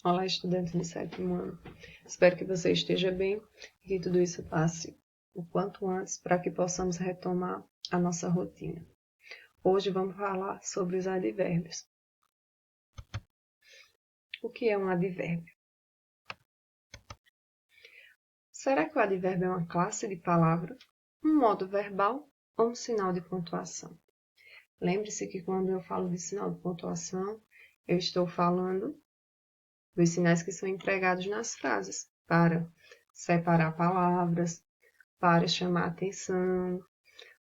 Olá, estudante do 7º ano. Espero que você esteja bem e que tudo isso passe o quanto antes para que possamos retomar a nossa rotina. Hoje vamos falar sobre os advérbios. O que é um advérbio? Será que o advérbio é uma classe de palavra, um modo verbal ou um sinal de pontuação? Lembre-se que quando eu falo de sinal de pontuação, eu estou falando dos sinais que são empregados nas frases para separar palavras, para chamar atenção.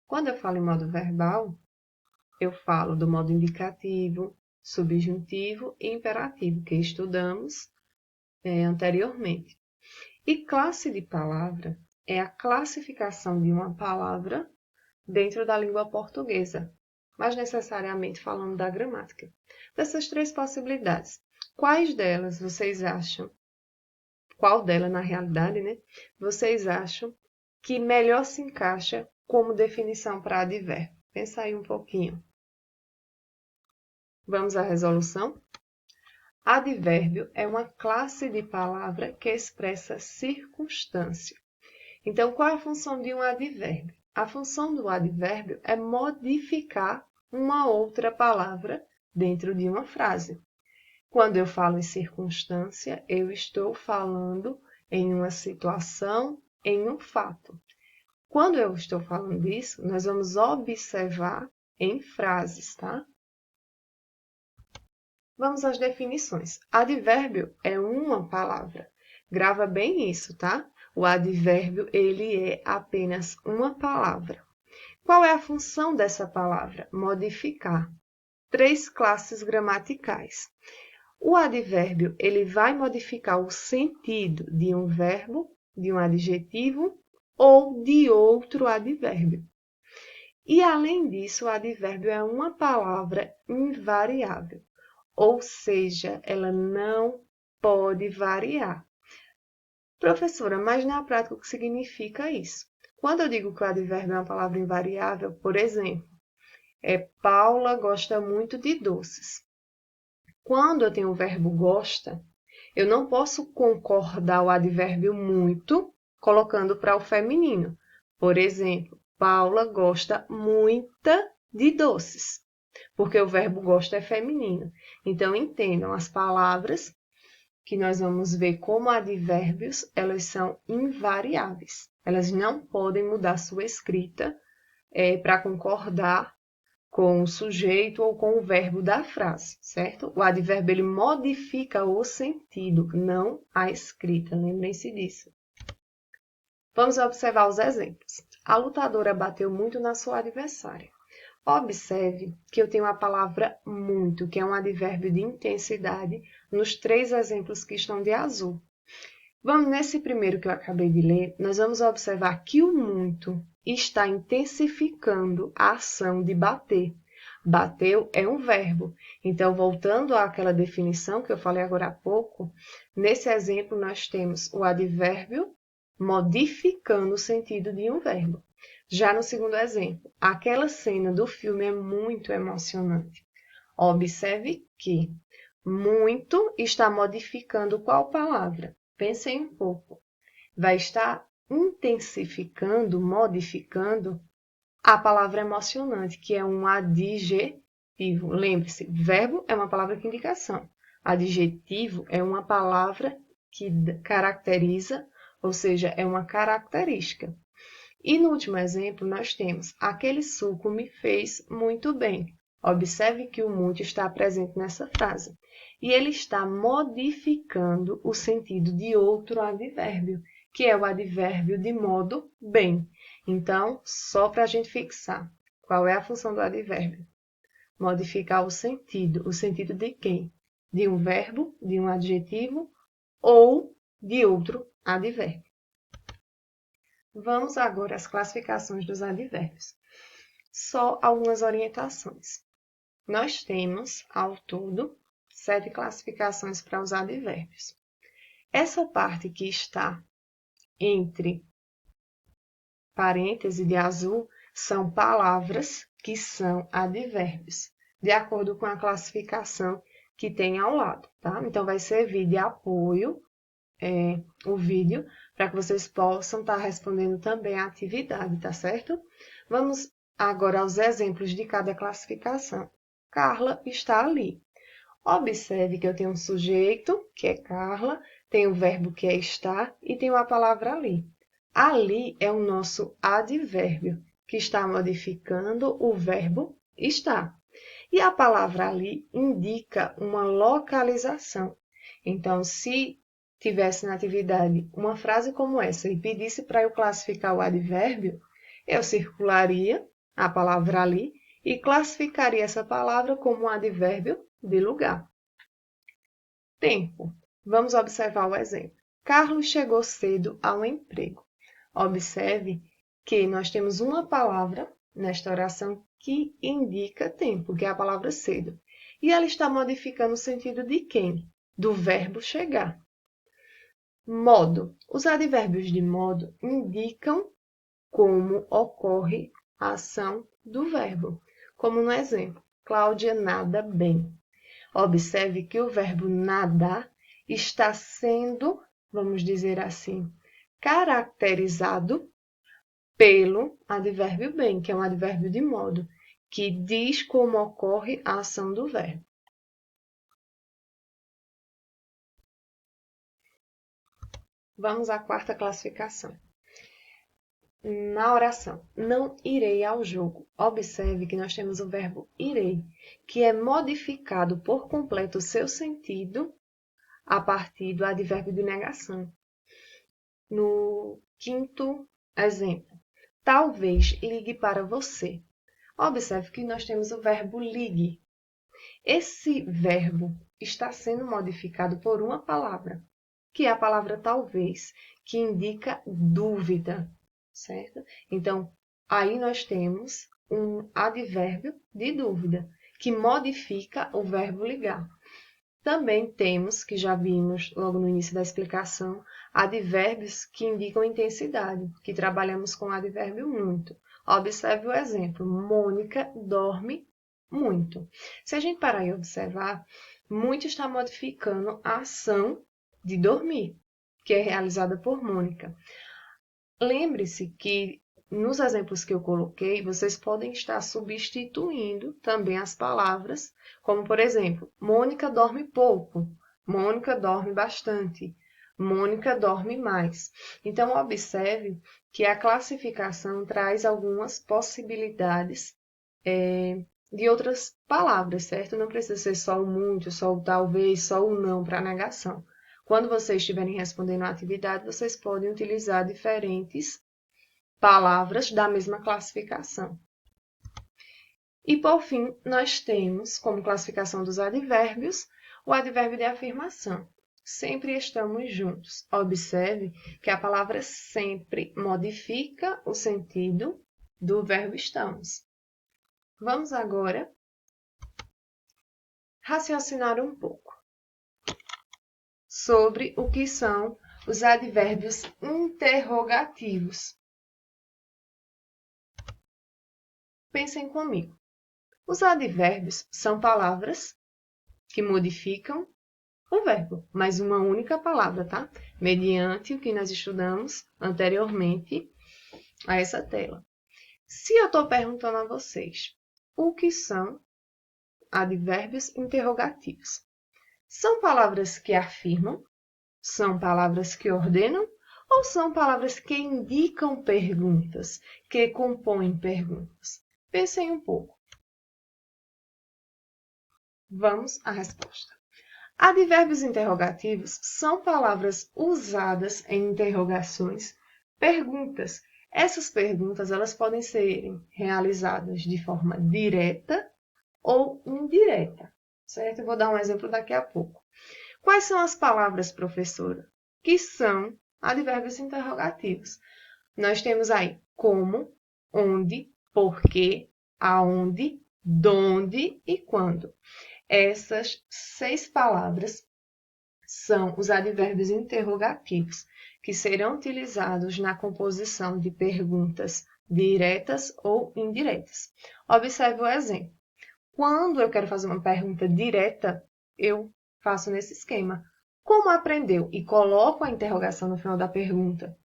Quando eu falo em modo verbal, eu falo do modo indicativo, subjuntivo e imperativo, que estudamos anteriormente. E classe de palavra é a classificação de uma palavra dentro da língua portuguesa, mas necessariamente falando da gramática. Dessas três possibilidades, quais delas vocês acham, qual delas na realidade, vocês acham que melhor se encaixa como definição para advérbio? Pensa aí um pouquinho. Vamos à resolução? Advérbio é uma classe de palavra que expressa circunstância. Então, qual é a função de um advérbio? A função do advérbio é modificar uma outra palavra dentro de uma frase. Quando eu falo em circunstância, eu estou falando em uma situação, em um fato. Quando eu estou falando disso, nós vamos observar em frases, tá? Vamos às definições. Advérbio é uma palavra. Grava bem isso, tá? O advérbio, ele é apenas uma palavra. Qual é a função dessa palavra? Modificar. 3 classes gramaticais. O advérbio, ele vai modificar o sentido de um verbo, de um adjetivo ou de outro advérbio. E, além disso, o advérbio é uma palavra invariável, ou seja, ela não pode variar. Professora, mas na prática o que significa isso? Quando eu digo que o advérbio é uma palavra invariável, por exemplo, Paula gosta muito de doces. Quando eu tenho o verbo gosta, eu não posso concordar o advérbio muito colocando para o feminino. Por exemplo, Paula gosta muita de doces, porque o verbo gosta é feminino. Então, entendam, as palavras que nós vamos ver como advérbios, elas são invariáveis. Elas não podem mudar sua escrita para concordar com o sujeito ou com o verbo da frase, certo? O advérbio ele modifica o sentido, não a escrita, lembrem-se disso. Vamos observar os exemplos. A lutadora bateu muito na sua adversária. Observe que eu tenho a palavra muito, que é um advérbio de intensidade, nos 3 exemplos que estão de azul. Vamos nesse primeiro que eu acabei de ler, nós vamos observar que o muito está intensificando a ação de bater. Bateu é um verbo. Então, voltando àquela definição que eu falei agora há pouco, nesse exemplo nós temos o advérbio modificando o sentido de um verbo. Já no segundo exemplo, aquela cena do filme é muito emocionante. Observe que muito está modificando qual palavra? Pensem um pouco. Vai estar intensificando, modificando a palavra emocionante, que é um adjetivo. Lembre-se, verbo é uma palavra que indicação. Adjetivo é uma palavra que caracteriza, ou seja, é uma característica. E no último exemplo, nós temos aquele suco me fez muito bem. Observe que o muito está presente nessa frase. E ele está modificando o sentido de outro advérbio, que é o advérbio de modo bem. Então, só para a gente fixar, qual é a função do advérbio? Modificar o sentido de quem? De um verbo, de um adjetivo ou de outro advérbio. Vamos agora às classificações dos advérbios. Só algumas orientações. Nós temos, ao todo, 7 classificações para os advérbios. Essa parte que está entre parênteses de azul são palavras que são advérbios, de acordo com a classificação que tem ao lado, tá? Então, vai servir de apoio o vídeo para que vocês possam estar respondendo também a atividade, tá certo? Vamos agora aos exemplos de cada classificação. Carla está ali. Observe que eu tenho um sujeito, que é Carla, tenho o verbo que é estar e tenho a palavra ali. Ali é o nosso advérbio, que está modificando o verbo estar. E a palavra ali indica uma localização. Então, se tivesse na atividade uma frase como essa e pedisse para eu classificar o advérbio, eu circularia a palavra ali e classificaria essa palavra como um advérbio de lugar. Tempo. Vamos observar o exemplo. Carlos chegou cedo ao emprego. Observe que nós temos uma palavra nesta oração que indica tempo, que é a palavra cedo. E ela está modificando o sentido de quem? Do verbo chegar. Modo. Os advérbios de modo indicam como ocorre a ação do verbo. Como no exemplo, Cláudia nada bem. Observe que o verbo nadar está sendo, vamos dizer assim, caracterizado pelo advérbio bem, que é um advérbio de modo, que diz como ocorre a ação do verbo. Vamos à quarta classificação. Na oração, não irei ao jogo. Observe que nós temos o verbo irei, que é modificado por completo o seu sentido a partir do advérbio de negação. No quinto exemplo, talvez ligue para você. Observe que nós temos o verbo ligue. Esse verbo está sendo modificado por uma palavra, que é a palavra talvez, que indica dúvida, certo? Então, aí nós temos um advérbio de dúvida, que modifica o verbo ligar. Também temos, que já vimos logo no início da explicação, advérbios que indicam intensidade, que trabalhamos com o advérbio muito. Observe o exemplo, Mônica dorme muito. Se a gente parar e observar, muito está modificando a ação de dormir, que é realizada por Mônica. Lembre-se que nos exemplos que eu coloquei, vocês podem estar substituindo também as palavras, como por exemplo, Mônica dorme pouco, Mônica dorme bastante, Mônica dorme mais. Então, observe que a classificação traz algumas possibilidades de outras palavras, certo? Não precisa ser só o muito, só o talvez, só o não para negação. Quando vocês estiverem respondendo a atividade, vocês podem utilizar diferentes palavras da mesma classificação. E, por fim, nós temos, como classificação dos advérbios, o advérbio de afirmação. Sempre estamos juntos. Observe que a palavra sempre modifica o sentido do verbo estamos. Vamos agora raciocinar um pouco sobre o que são os advérbios interrogativos. Pensem comigo. Os advérbios são palavras que modificam o verbo, mas uma única palavra, tá? Mediante o que nós estudamos anteriormente a essa tela. Se eu estou perguntando a vocês o que são advérbios interrogativos, são palavras que afirmam, são palavras que ordenam ou são palavras que indicam perguntas, que compõem perguntas? Pensem um pouco. Vamos à resposta. Advérbios interrogativos são palavras usadas em interrogações, perguntas. Essas perguntas elas podem ser realizadas de forma direta ou indireta, certo? Eu vou dar um exemplo daqui a pouco. Quais são as palavras, professora, que são advérbios interrogativos? Nós temos aí como, onde, porquê, aonde, donde e quando. Essas 6 palavras são os advérbios interrogativos, que serão utilizados na composição de perguntas diretas ou indiretas. Observe o exemplo. Quando eu quero fazer uma pergunta direta, eu faço nesse esquema. Como aprendeu? E coloco a interrogação no final da pergunta.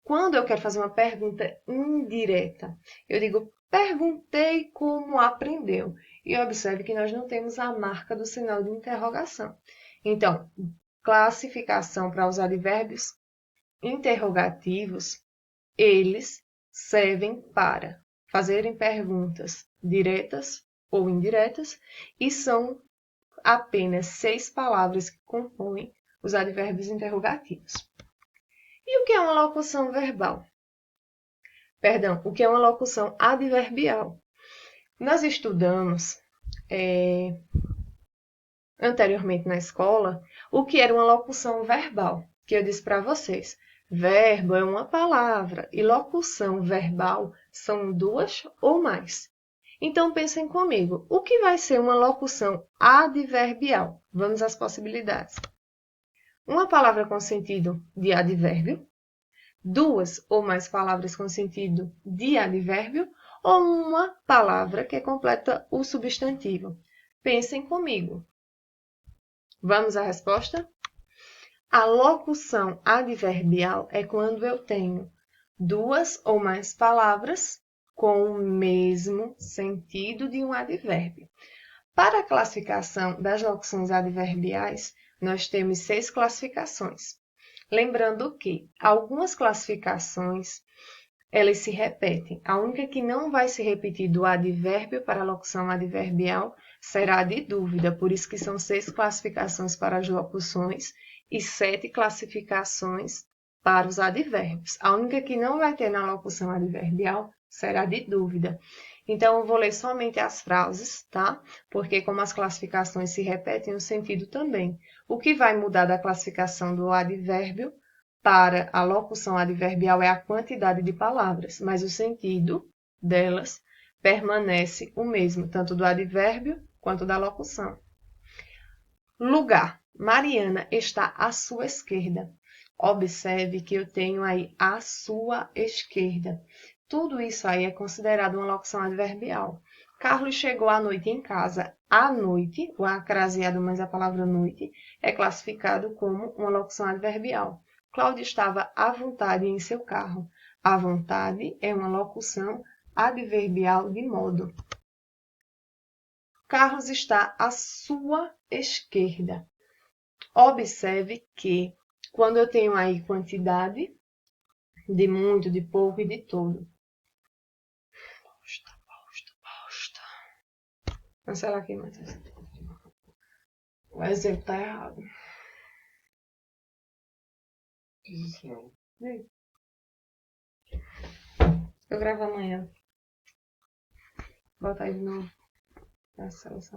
Quando eu quero fazer uma pergunta indireta, eu digo, perguntei como aprendeu. E observe que nós não temos a marca do sinal de interrogação. Então, classificação para os advérbios interrogativos, eles servem para fazerem perguntas diretas ou indiretas e são apenas 6 palavras que compõem os advérbios interrogativos. E o que é uma locução verbal? Perdão, o que é uma locução adverbial? Nós estudamos anteriormente na escola o que era uma locução verbal, que eu disse para vocês. Verbo é uma palavra e locução verbal são 2 ou mais. Então pensem comigo, o que vai ser uma locução adverbial? Vamos às possibilidades. Uma palavra com sentido de advérbio, 2 ou mais palavras com sentido de advérbio, ou uma palavra que completa o substantivo. Pensem comigo. Vamos à resposta? A locução adverbial é quando eu tenho 2 ou mais palavras com o mesmo sentido de um advérbio. Para a classificação das locuções adverbiais, nós temos 6 classificações. Lembrando que algumas classificações, elas se repetem. A única que não vai se repetir do advérbio para a locução adverbial será de dúvida. Por isso que são 6 classificações para as locuções e 7 classificações para os advérbios. A única que não vai ter na locução adverbial será de dúvida. Então, eu vou ler somente as frases, tá? Porque como as classificações se repetem, o sentido também. O que vai mudar da classificação do advérbio para a locução adverbial é a quantidade de palavras, mas o sentido delas permanece o mesmo, tanto do advérbio quanto da locução. Lugar. Mariana está à sua esquerda. Observe que eu tenho aí à sua esquerda. Tudo isso aí é considerado uma locução adverbial. Carlos chegou à noite em casa. À noite, o acraseado mais a palavra noite, é classificado como uma locução adverbial. Cláudia estava à vontade em seu carro. À vontade é uma locução adverbial de modo. Carlos está à sua esquerda. Observe que quando eu tenho aí quantidade, de muito, de pouco e de todo. Cancela aqui, Matheus. O exemplo está errado. Eu gravo amanhã. Bota aí de novo. Cancela essa